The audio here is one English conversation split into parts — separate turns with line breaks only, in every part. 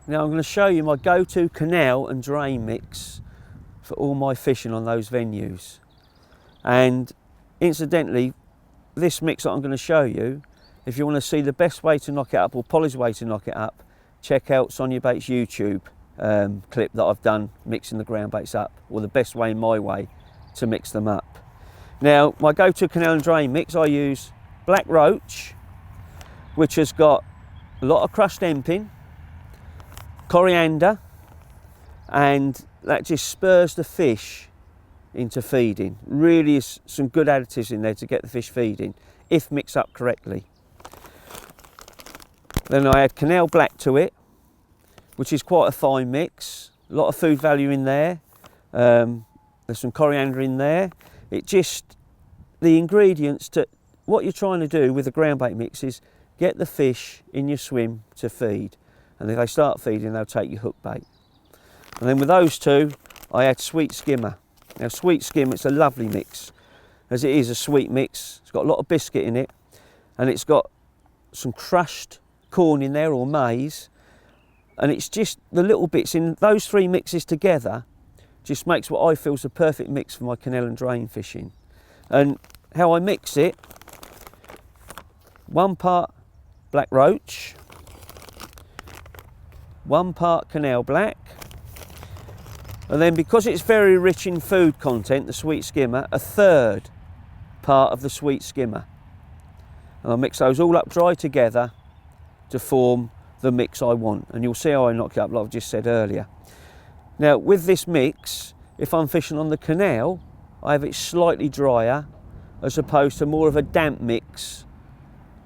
Now I'm going to show you my go-to canal and drain mix for all my fishing on those venues. And incidentally, this mix that I'm going to show you, if you want to see the best way to knock it up, or Polly's way to knock it up, check out Sonubaits' YouTube clip that I've done mixing the ground baits up, or the best way, my way, to mix them up. Now, my go-to canal and drain mix, I use black roach, which has got a lot of crushed hemping, coriander, and that just spurs the fish into feeding. Really is some good additives in there to get the fish feeding, if mixed up correctly. Then I add Canal Black to it, which is quite a fine mix. A lot of food value in there. There's some coriander in there. It just, the ingredients to what you're trying to do with the ground bait mix is get the fish in your swim to feed. And if they start feeding, they'll take your hook bait. And then with those two, I add Sweet Skimmer. Now Sweet Skim, it's a lovely mix, as it is a sweet mix. It's got a lot of biscuit in it, and it's got some crushed corn in there, or maize, and it's just the little bits in those three mixes together just makes what I feel is the perfect mix for my canal and drain fishing. And how I mix it: 1 part black roach, 1 part Canal Black, and then because it's very rich in food content, the Sweet Skimmer, 1/3 part of the Sweet Skimmer. And I'll mix those all up dry together to form the mix I want. And you'll see how I knock it up, like I've just said earlier. Now with this mix, if I'm fishing on the canal, I have it slightly drier as opposed to more of a damp mix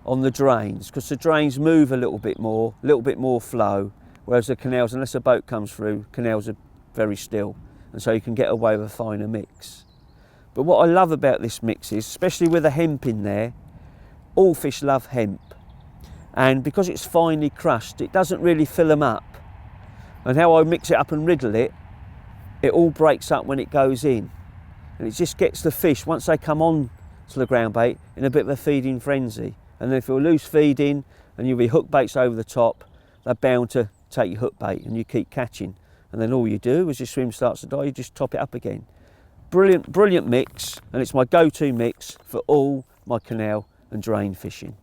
on the drains, because the drains move a little bit more flow, whereas the canals, unless a boat comes through, canals are very still, and so you can get away with a finer mix. But what I love about this mix is, especially with the hemp in there, all fish love hemp, and because it's finely crushed, it doesn't really fill them up. And how I mix it up and riddle it, it all breaks up when it goes in, and it just gets the fish, once they come on to the ground bait, in a bit of a feeding frenzy. And then if you're loose feeding and you'll be hook baits over the top, they're bound to take your hook bait, and you keep catching. And then all you do, as your swim starts to die, you just top it up again. Brilliant, brilliant mix, and it's my go-to mix for all my canal and drain fishing.